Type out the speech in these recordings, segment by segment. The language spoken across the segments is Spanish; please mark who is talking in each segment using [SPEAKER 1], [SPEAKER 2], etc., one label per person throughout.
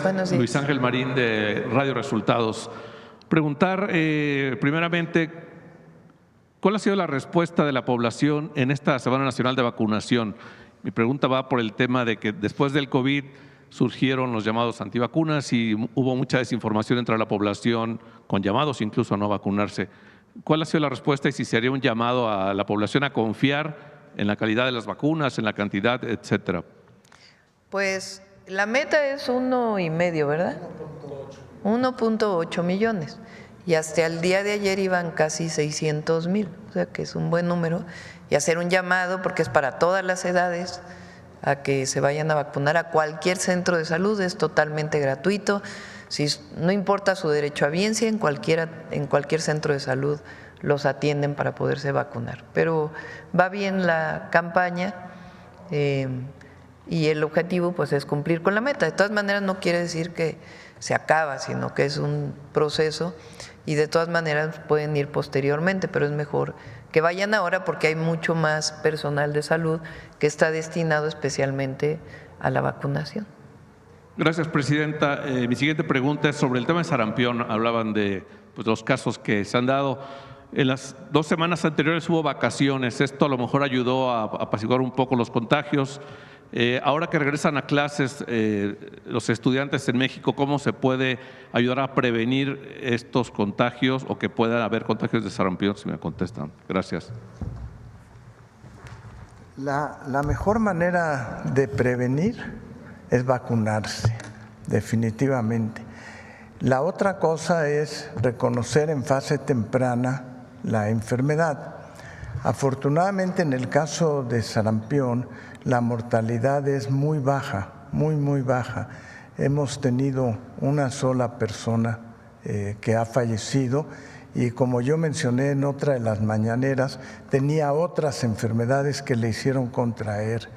[SPEAKER 1] Buenos días.
[SPEAKER 2] Luis Ángel Marín de Radio Resultados. Preguntar primeramente, ¿cuál ha sido la respuesta de la población en esta Semana Nacional de Vacunación? Mi pregunta va por el tema de que después del COVID surgieron los llamados antivacunas y hubo mucha desinformación entre la población con llamados incluso a no vacunarse. ¿Cuál ha sido la respuesta y si se haría un llamado a la población a confiar en la calidad de las vacunas, en la cantidad, etcétera?
[SPEAKER 1] Pues la meta es 1,5, ¿verdad? 1.8 millones. Y hasta el día de ayer iban casi 600,000, o sea que es un buen número. Y hacer un llamado, porque es para todas las edades, a que se vayan a vacunar a cualquier centro de salud, es totalmente gratuito. Si no importa su derecho a biencia, en cualquier centro de salud los atienden para poderse vacunar. Pero va bien la campaña y el objetivo pues es cumplir con la meta. De todas maneras no quiere decir que se acaba, sino que es un proceso y de todas maneras pueden ir posteriormente, pero es mejor que vayan ahora porque hay mucho más personal de salud que está destinado especialmente a la vacunación.
[SPEAKER 2] Gracias, presidenta. Mi siguiente pregunta es sobre el tema de sarampión. Hablaban de los casos que se han dado. En las 2 semanas anteriores hubo vacaciones. Esto a lo mejor ayudó a apaciguar un poco los contagios. Ahora que regresan a clases los estudiantes en México, ¿cómo se puede ayudar a prevenir estos contagios o que puedan haber contagios de sarampión? Si me contestan. Gracias.
[SPEAKER 3] La mejor manera de prevenir es vacunarse, definitivamente. La otra cosa es reconocer en fase temprana la enfermedad. Afortunadamente, en el caso de sarampión, la mortalidad es muy baja, muy baja. Hemos tenido una sola persona que ha fallecido y, como yo mencioné en otra de las mañaneras, tenía otras enfermedades que le hicieron contraer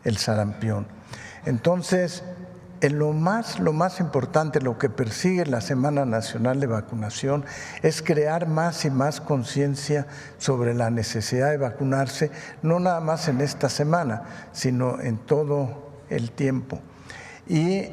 [SPEAKER 3] el sarampión. Entonces, lo más importante, lo que persigue la Semana Nacional de Vacunación es crear más y más conciencia sobre la necesidad de vacunarse, no nada más en esta semana, sino en todo el tiempo. Y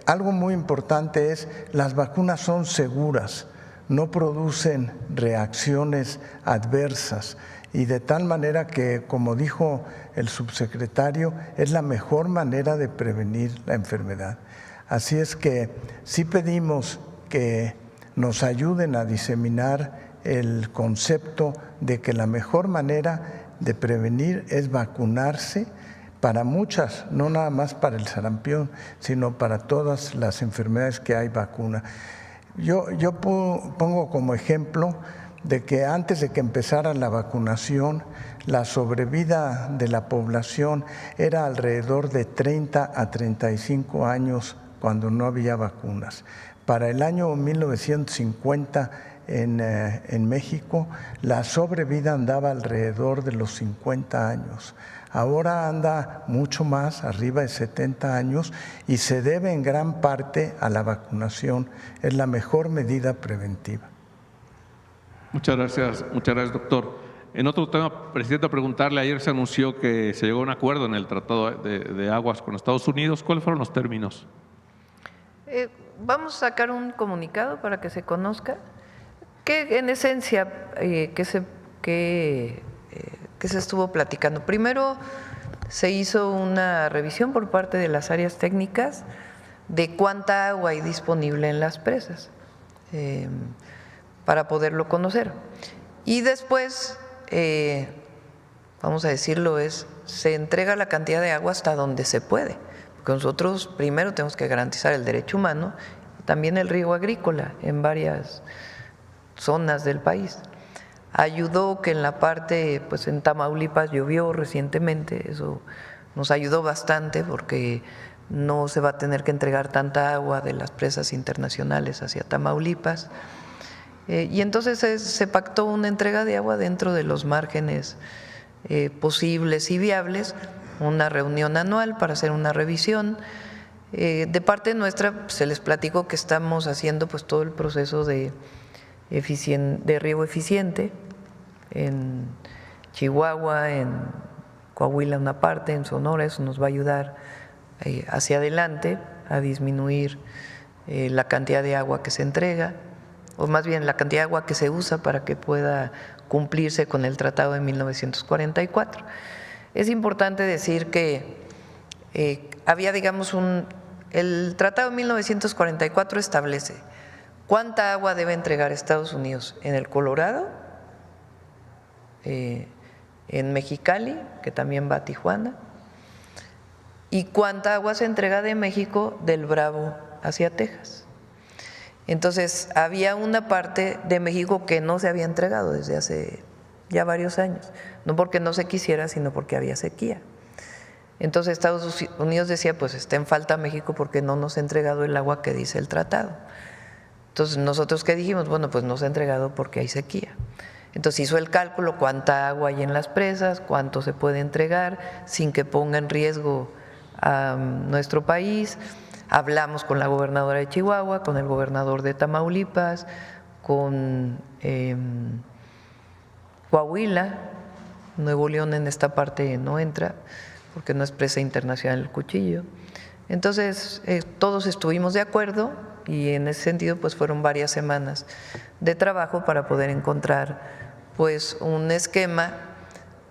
[SPEAKER 3] algo muy importante es, las vacunas son seguras, no producen reacciones adversas y de tal manera que, como dijo el subsecretario, es la mejor manera de prevenir la enfermedad. Así es que sí pedimos que nos ayuden a diseminar el concepto de que la mejor manera de prevenir es vacunarse para muchas, no nada más para el sarampión, sino para todas las enfermedades que hay vacuna. Yo pongo como ejemplo de que antes de que empezara la vacunación, la sobrevida de la población era alrededor de 30 a 35 años cuando no había vacunas. Para el año 1950 en México, la sobrevida andaba alrededor de los 50 años. Ahora anda mucho más, arriba de 70 años, y se debe en gran parte a la vacunación. Es la mejor medida preventiva.
[SPEAKER 2] Muchas gracias, doctor. En otro tema, presidenta, preguntarle, ayer se anunció que se llegó a un acuerdo en el Tratado de Aguas con Estados Unidos. ¿Cuáles fueron los términos?
[SPEAKER 1] Vamos a sacar un comunicado para que se conozca, que en esencia, que se estuvo platicando. Primero se hizo una revisión por parte de las áreas técnicas de cuánta agua hay disponible en las presas, para poderlo conocer. Y después, vamos a decirlo, se entrega la cantidad de agua hasta donde se puede, porque nosotros primero tenemos que garantizar el derecho humano, también el riego agrícola en varias zonas del país. Ayudó que en la parte, pues en Tamaulipas llovió recientemente, eso nos ayudó bastante porque no se va a tener que entregar tanta agua de las presas internacionales hacia Tamaulipas. Y entonces se pactó una entrega de agua dentro de los márgenes posibles y viables, una reunión anual para hacer una revisión. De parte nuestra se les platicó que estamos haciendo pues todo el proceso de riego eficiente en Chihuahua, en Coahuila una parte, en Sonora. Eso nos va a ayudar hacia adelante a disminuir la cantidad de agua que se entrega, o más bien la cantidad de agua que se usa para que pueda cumplirse con el Tratado de 1944. Es importante decir que había, digamos, el Tratado de 1944 establece cuánta agua debe entregar Estados Unidos en el Colorado, en Mexicali, que también va a Tijuana, y cuánta agua se entrega de México del Bravo hacia Texas. Entonces, había una parte de México que no se había entregado desde hace ya varios años, no porque no se quisiera, sino porque había sequía. Entonces, Estados Unidos decía, pues está en falta México porque no nos ha entregado el agua que dice el tratado. Entonces, nosotros ¿qué dijimos? Bueno, pues no se ha entregado porque hay sequía. Entonces hizo el cálculo cuánta agua hay en las presas, cuánto se puede entregar sin que ponga en riesgo a nuestro país. Hablamos con la gobernadora de Chihuahua, con el gobernador de Tamaulipas, con Coahuila. Nuevo León en esta parte no entra porque no es presa internacional el Cuchillo. Entonces todos estuvimos de acuerdo y en ese sentido pues fueron varias semanas de trabajo para poder encontrar pues un esquema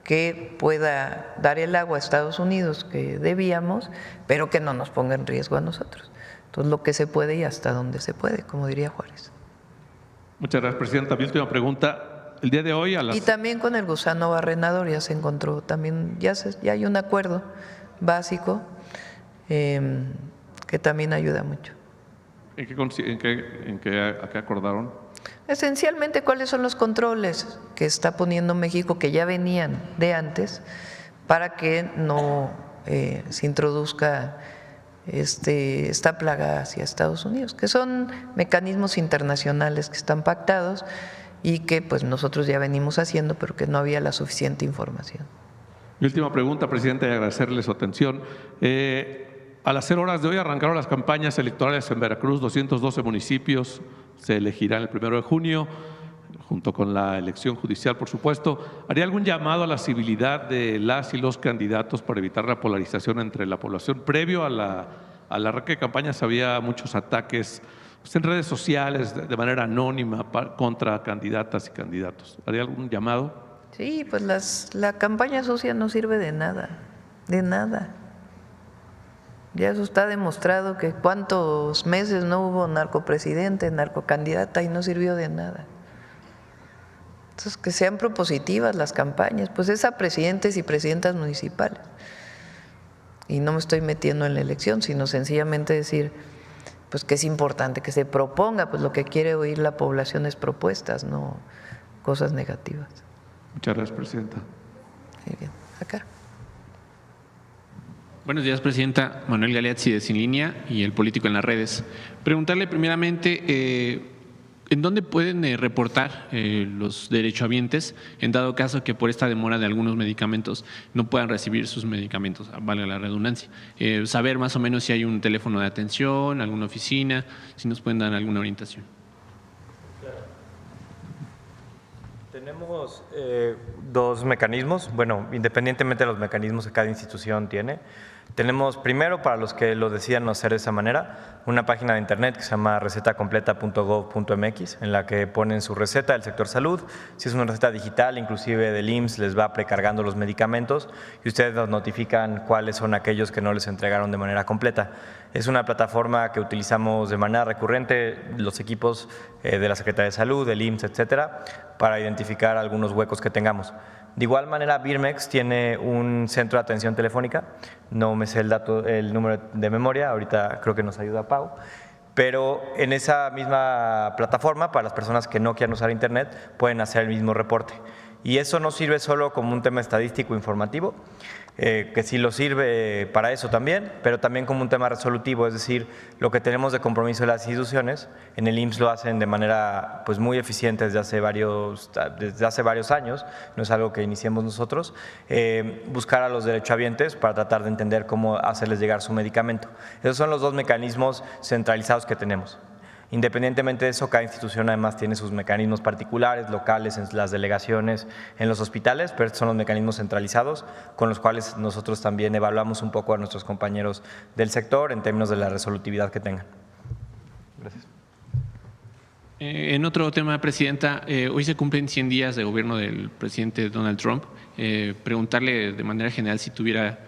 [SPEAKER 1] que pueda dar el agua a Estados Unidos que debíamos, pero que no nos ponga en riesgo a nosotros. Entonces, lo que se puede y hasta donde se puede, como diría Juárez.
[SPEAKER 2] Muchas gracias, presidenta. Mi última pregunta. El día de hoy a las…
[SPEAKER 1] Y también con el gusano barrenador ya se encontró, también ya hay un acuerdo básico que también ayuda mucho.
[SPEAKER 2] ¿A qué acordaron?
[SPEAKER 1] Esencialmente, ¿cuáles son los controles que está poniendo México, que ya venían de antes, para que no se introduzca esta plaga hacia Estados Unidos? Que son mecanismos internacionales que están pactados y que pues nosotros ya venimos haciendo, pero que no había la suficiente información.
[SPEAKER 2] Mi última pregunta, presidenta, y agradecerle su atención. A las 0 horas de hoy arrancaron las campañas electorales en Veracruz, 212 municipios se elegirán el 1 de junio, junto con la elección judicial, por supuesto. ¿Haría algún llamado a la civilidad de las y los candidatos para evitar la polarización entre la población? Previo a la arranque de campañas había muchos ataques pues, en redes sociales de manera anónima contra candidatas y candidatos. ¿Haría algún llamado?
[SPEAKER 1] Sí, pues la campaña sucia no sirve de nada, de nada. Ya eso está demostrado que cuántos meses no hubo narcopresidente, narcocandidata y no sirvió de nada. Entonces, que sean propositivas las campañas, pues es a presidentes y presidentas municipales. Y no me estoy metiendo en la elección, sino sencillamente decir pues que es importante que se proponga, pues lo que quiere oír la población es propuestas, no cosas negativas.
[SPEAKER 2] Muchas gracias, presidenta.
[SPEAKER 1] Muy bien, acá.
[SPEAKER 4] Buenos días, presidenta. Manuel Galeazzi de Sin Línea y el Político en las Redes. Preguntarle primeramente, ¿en dónde pueden reportar los derechohabientes en dado caso que por esta demora de algunos medicamentos no puedan recibir sus medicamentos, valga la redundancia? Saber más o menos si hay un teléfono de atención, alguna oficina, si nos pueden dar alguna orientación.
[SPEAKER 5] Tenemos dos mecanismos, bueno, independientemente de los mecanismos que cada institución tiene. Tenemos primero, para los que lo decidan hacer de esa manera, una página de internet que se llama recetacompleta.gov.mx, en la que ponen su receta del sector salud. Si es una receta digital, inclusive del IMSS, les va precargando los medicamentos y ustedes nos notifican cuáles son aquellos que no les entregaron de manera completa. Es una plataforma que utilizamos de manera recurrente los equipos de la Secretaría de Salud, del IMSS, etcétera, para identificar algunos huecos que tengamos. De igual manera, Birmex tiene un centro de atención telefónica, no me sé el número de memoria, ahorita creo que nos ayuda Pau, pero en esa misma plataforma, para las personas que no quieran usar internet, pueden hacer el mismo reporte. Y eso no sirve solo como un tema estadístico informativo, que sí lo sirve para eso también, pero también como un tema resolutivo, es decir, lo que tenemos de compromiso de las instituciones, en el IMSS lo hacen de manera pues, muy eficiente desde hace varios años, no es algo que iniciemos nosotros, buscar a los derechohabientes para tratar de entender cómo hacerles llegar su medicamento. Esos son los dos mecanismos centralizados que tenemos. Independientemente de eso, cada institución además tiene sus mecanismos particulares, locales, en las delegaciones, en los hospitales, pero estos son los mecanismos centralizados con los cuales nosotros también evaluamos un poco a nuestros compañeros del sector en términos de la resolutividad que tengan. Gracias.
[SPEAKER 4] En otro tema, Presidenta, hoy se cumplen 100 días de gobierno del presidente Donald Trump. Preguntarle de manera general si tuviera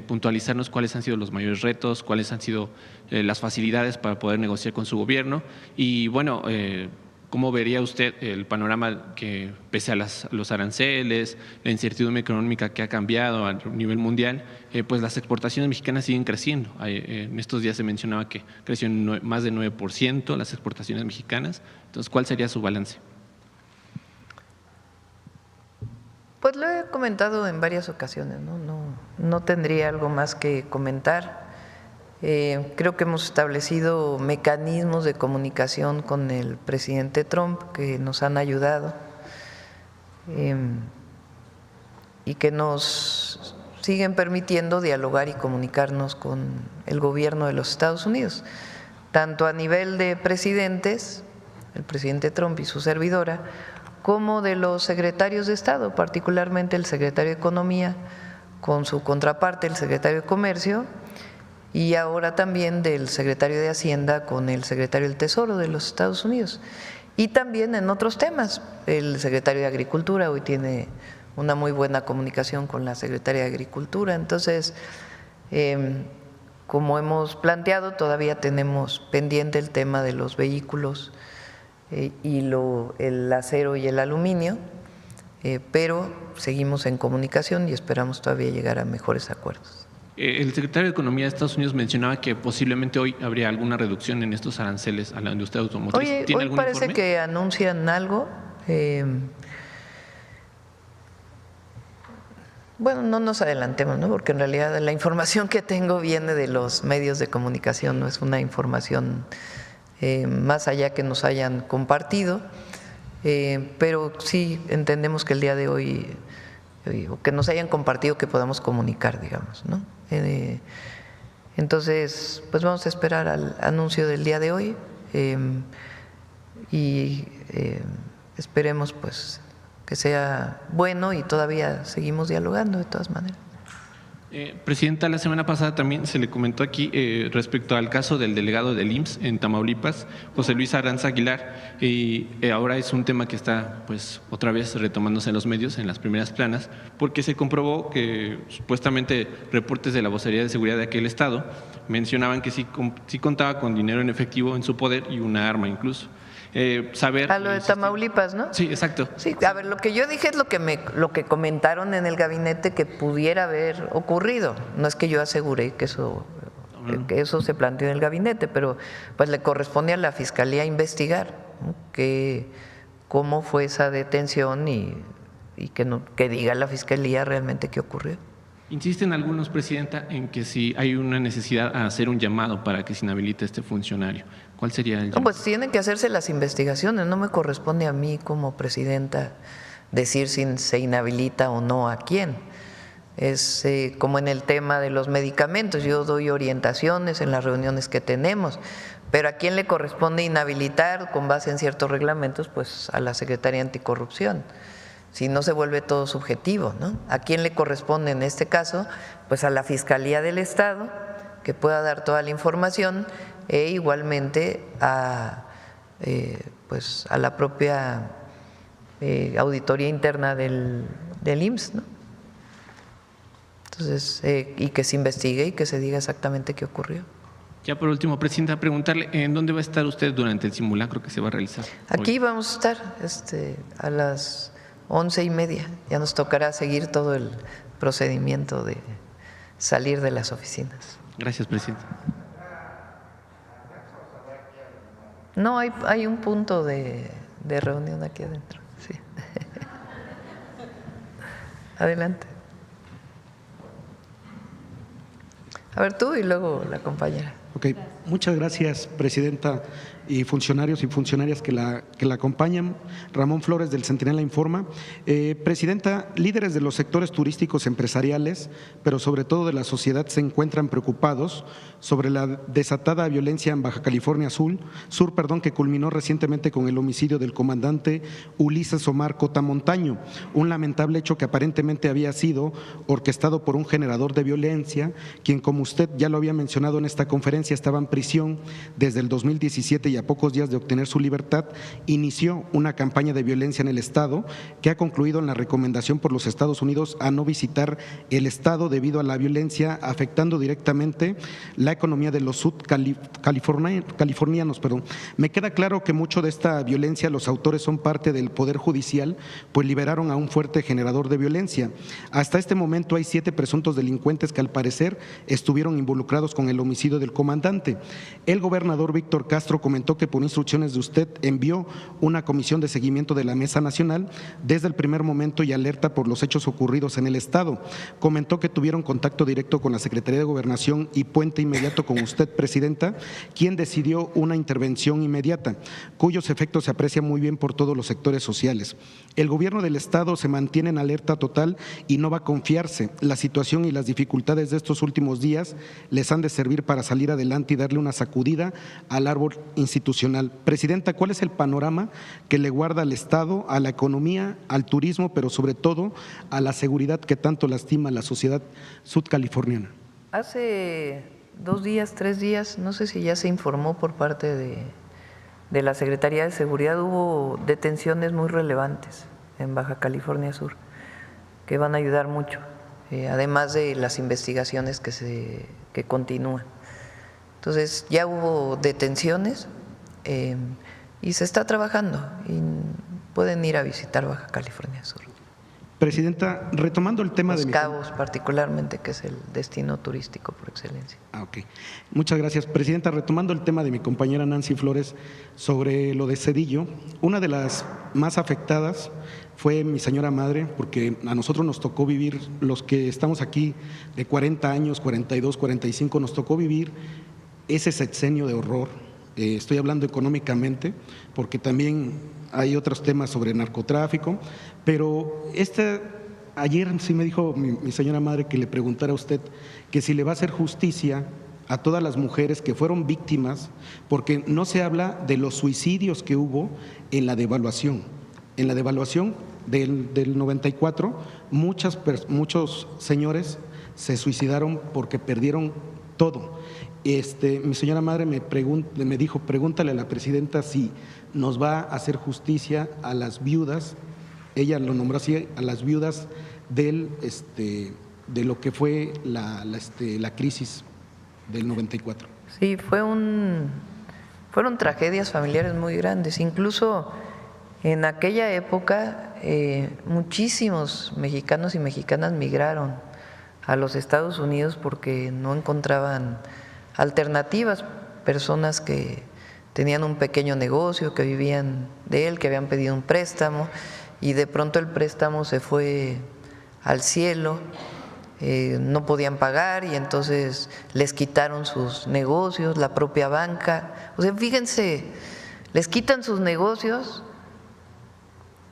[SPEAKER 4] puntualizarnos cuáles han sido los mayores retos, cuáles han sido las facilidades para poder negociar con su gobierno y, bueno, ¿cómo vería usted el panorama que, pese a los aranceles, la incertidumbre económica que ha cambiado a nivel mundial, pues las exportaciones mexicanas siguen creciendo? En estos días se mencionaba que creció en más de 9% las exportaciones mexicanas. Entonces, ¿cuál sería su balance?
[SPEAKER 1] Pues lo he comentado en varias ocasiones, no tendría algo más que comentar. Creo que hemos establecido mecanismos de comunicación con el presidente Trump que nos han ayudado y que nos siguen permitiendo dialogar y comunicarnos con el gobierno de los Estados Unidos, tanto a nivel de presidentes, el presidente Trump y su servidora, como de los secretarios de Estado, particularmente el secretario de Economía con su contraparte, el secretario de Comercio, y ahora también del secretario de Hacienda con el secretario del Tesoro de los Estados Unidos. Y también en otros temas, el secretario de Agricultura hoy tiene una muy buena comunicación con la secretaria de Agricultura. Entonces, como hemos planteado, todavía tenemos pendiente el tema de los vehículos y el acero y el aluminio, pero seguimos en comunicación y esperamos todavía llegar a mejores acuerdos.
[SPEAKER 4] El secretario de Economía de Estados Unidos mencionaba que posiblemente hoy habría alguna reducción en estos aranceles a la industria automotriz. ¿Tiene
[SPEAKER 1] Hoy
[SPEAKER 4] algún
[SPEAKER 1] parece
[SPEAKER 4] informe?
[SPEAKER 1] que anuncian algo. Bueno, no nos adelantemos, ¿no? Porque en realidad la información que tengo viene de los medios de comunicación, no es una información más allá que nos hayan compartido, pero sí entendemos que el día de hoy, o que nos hayan compartido, que podamos comunicar, digamos, ¿no? Entonces, pues vamos a esperar al anuncio del día de hoy y esperemos pues que sea bueno y todavía seguimos dialogando de todas maneras.
[SPEAKER 4] Presidenta, la semana pasada también se le comentó aquí respecto al caso del delegado del IMSS en Tamaulipas, José Luis Aranza Aguilar, y ahora es un tema que está pues otra vez retomándose en los medios, en las primeras planas, porque se comprobó que supuestamente reportes de la Vocería de Seguridad de aquel estado mencionaban que sí contaba con dinero en efectivo en su poder y una arma incluso.
[SPEAKER 1] A lo de Tamaulipas, ¿no?
[SPEAKER 4] Sí, exacto.
[SPEAKER 1] Sí, a ver, lo que yo dije es lo que comentaron en el gabinete que pudiera haber ocurrido. No es que yo aseguré que eso se planteó en el gabinete, pero pues le corresponde a la Fiscalía investigar, ¿no? Cómo fue esa detención y que diga la Fiscalía realmente qué ocurrió.
[SPEAKER 4] Insisten algunos, Presidenta, en que si hay una necesidad a hacer un llamado para que se inhabilite este funcionario. ¿Cuál sería el llamado?
[SPEAKER 1] No, pues tienen que hacerse las investigaciones. No me corresponde a mí como presidenta decir si se inhabilita o no a quién. Es como en el tema de los medicamentos. Yo doy orientaciones en las reuniones que tenemos, pero a quién le corresponde inhabilitar con base en ciertos reglamentos, pues a la Secretaría Anticorrupción. Si no se vuelve todo subjetivo, ¿no? ¿A quién le corresponde en este caso? Pues a la Fiscalía del Estado, que pueda dar toda la información, e igualmente pues a la propia auditoría interna del IMSS, ¿no? Entonces, y que se investigue y que se diga exactamente qué ocurrió.
[SPEAKER 4] Ya por último, Presidenta, preguntarle, ¿en dónde va a estar usted durante el simulacro que se va a realizar?
[SPEAKER 1] Aquí
[SPEAKER 4] hoy?
[SPEAKER 1] vamos a estar a las 11:30. Ya nos tocará seguir todo el procedimiento de salir de las oficinas.
[SPEAKER 4] Gracias, Presidenta.
[SPEAKER 1] No, hay un punto de reunión aquí adentro. Sí. Adelante. A ver tú y luego la compañera.
[SPEAKER 6] Ok, muchas gracias, presidenta, y funcionarios y funcionarias que la acompañan. Ramón Flores, del Centinela Informa. Presidenta, líderes de los sectores turísticos empresariales, pero sobre todo de la sociedad, se encuentran preocupados sobre la desatada violencia en Baja California Sur, que culminó recientemente con el homicidio del comandante Ulises Omar Cota Montaño, un lamentable hecho que aparentemente había sido orquestado por un generador de violencia, quien, como usted ya lo había mencionado en esta conferencia, estaba en prisión desde el 2017 y a pocos días de obtener su libertad, inició una campaña de violencia en el Estado que ha concluido en la recomendación por los Estados Unidos a no visitar el Estado debido a la violencia afectando directamente la economía de los sudcalifornianos. Me queda claro que mucho de esta violencia los autores son parte del Poder Judicial, pues liberaron a un fuerte generador de violencia. Hasta este momento hay 7 presuntos delincuentes que al parecer estuvieron involucrados con el homicidio del comandante. El gobernador Víctor Castro comentó que por instrucciones de usted envió una comisión de seguimiento de la Mesa Nacional desde el primer momento y alerta por los hechos ocurridos en el Estado. Comentó que tuvieron contacto directo con la Secretaría de Gobernación y puente inmediato con usted, presidenta, quien decidió una intervención inmediata, cuyos efectos se aprecian muy bien por todos los sectores sociales. El gobierno del Estado se mantiene en alerta total y no va a confiarse. La situación y las dificultades de estos últimos días les han de servir para salir adelante y darle una sacudida al árbol institucional. Presidenta, ¿cuál es el panorama que le guarda al Estado, a la economía, al turismo, pero sobre todo a la seguridad que tanto lastima a la sociedad sudcaliforniana?
[SPEAKER 1] Hace 2 días, 3 días, no sé si ya se informó por parte de la Secretaría de Seguridad, hubo detenciones muy relevantes en Baja California Sur que van a ayudar mucho, además de las investigaciones que continúan. Entonces ya hubo detenciones y se está trabajando y pueden ir a visitar Baja California Sur.
[SPEAKER 6] Presidenta, retomando el tema
[SPEAKER 1] Los
[SPEAKER 6] de
[SPEAKER 1] Cabos particularmente, que es el destino turístico por excelencia.
[SPEAKER 6] Ok, muchas gracias. Presidenta, retomando el tema de mi compañera Nancy Flores sobre lo de Cedillo, una de las más afectadas fue mi señora madre, porque a nosotros nos tocó vivir, los que estamos aquí de 40 años, 42, 45, nos tocó vivir ese sexenio de horror. Estoy hablando económicamente, porque también hay otros temas sobre narcotráfico, pero ayer sí me dijo mi señora madre que le preguntara a usted que si le va a hacer justicia a todas las mujeres que fueron víctimas, porque no se habla de los suicidios que hubo en la devaluación. En la devaluación del 94, muchos señores se suicidaron porque perdieron todo. Mi señora madre me dijo, pregúntale a la presidenta si nos va a hacer justicia a las viudas, ella lo nombró así, a las viudas de lo que fue la crisis del 94.
[SPEAKER 1] Sí, fueron tragedias familiares muy grandes. Incluso en aquella época muchísimos mexicanos y mexicanas migraron a los Estados Unidos porque no encontraban alternativas, personas que tenían un pequeño negocio, que vivían de él, que habían pedido un préstamo y de pronto el préstamo se fue al cielo, no podían pagar y entonces les quitaron sus negocios, la propia banca. O sea, fíjense, les quitan sus negocios,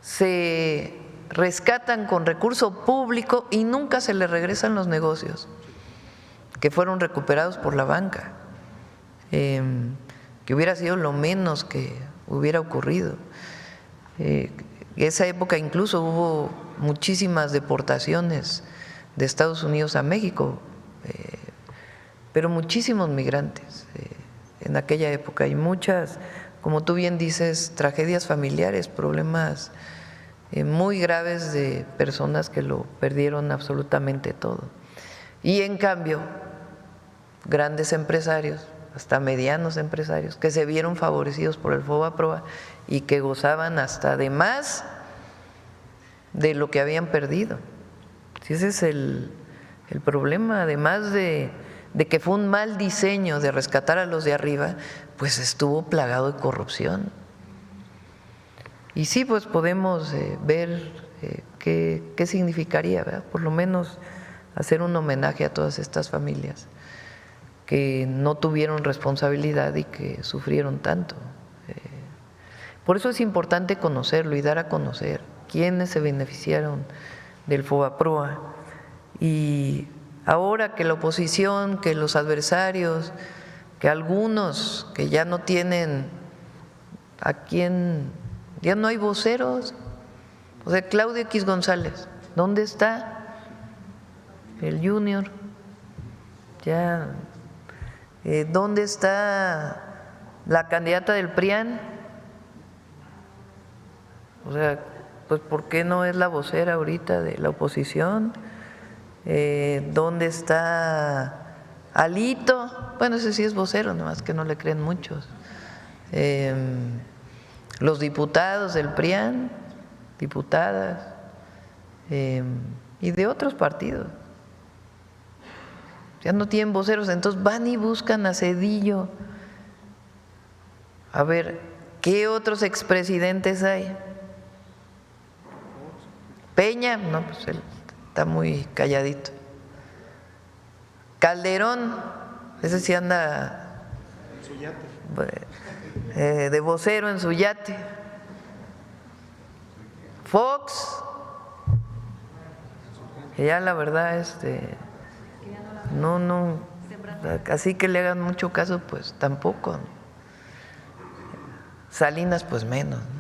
[SPEAKER 1] se rescatan con recurso público y nunca se les regresan los negocios que fueron recuperados por la banca, que hubiera sido lo menos que hubiera ocurrido. En esa época incluso hubo muchísimas deportaciones de Estados Unidos a México, pero muchísimos migrantes en aquella época y muchas, como tú bien dices, tragedias familiares, problemas muy graves de personas que lo perdieron absolutamente todo. Y en cambio, grandes empresarios, hasta medianos empresarios, que se vieron favorecidos por el FOBAPROA y que gozaban hasta de más de lo que habían perdido. Sí, ese es el problema, además de que fue un mal diseño de rescatar a los de arriba, pues estuvo plagado de corrupción. Y sí, pues podemos ver qué significaría, ¿verdad? Por lo menos hacer un homenaje a todas estas familias. que no tuvieron responsabilidad y que sufrieron tanto. Por eso es importante conocerlo y dar a conocer quiénes se beneficiaron del FOBAPROA. Y ahora que la oposición, que los adversarios, que algunos que ya no tienen a quién, ya no hay voceros. O sea, Claudio X González, ¿dónde está? El Junior, ya, ¿dónde está la candidata del PRIAN? O sea, pues ¿por qué no es la vocera ahorita de la oposición? ¿Dónde está Alito? Bueno, ese sí es vocero, nomás que no le creen muchos. Los diputados del PRIAN, diputadas, y de otros partidos. Ya no tienen voceros, entonces van y buscan a Zedillo. A ver, ¿qué otros expresidentes hay? Peña, no, pues él está muy calladito. Calderón, ese sí anda de vocero en su yate. Fox, que ya la verdad, no, así que le hagan mucho caso, pues tampoco. Salinas, pues menos, ¿no?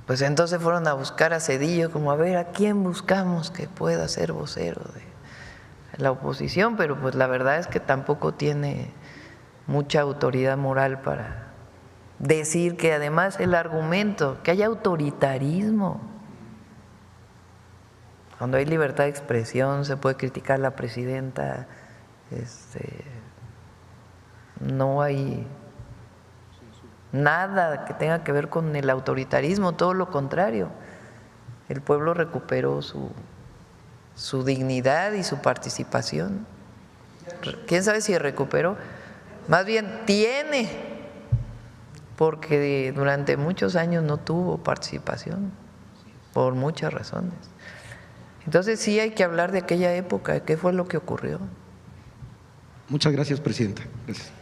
[SPEAKER 1] Pues entonces fueron a buscar a Zedillo, como a ver a quién buscamos que pueda ser vocero de la oposición, pero pues la verdad es que tampoco tiene mucha autoridad moral para decir que además el argumento, que hay autoritarismo. Cuando hay libertad de expresión se puede criticar a la presidenta, no hay nada que tenga que ver con el autoritarismo, todo lo contrario. El pueblo recuperó su dignidad y su participación. ¿Quién sabe si recuperó? Más bien tiene, porque durante muchos años no tuvo participación, por muchas razones. Entonces sí hay que hablar de aquella época, qué fue lo que ocurrió.
[SPEAKER 6] Muchas gracias, presidenta. Gracias.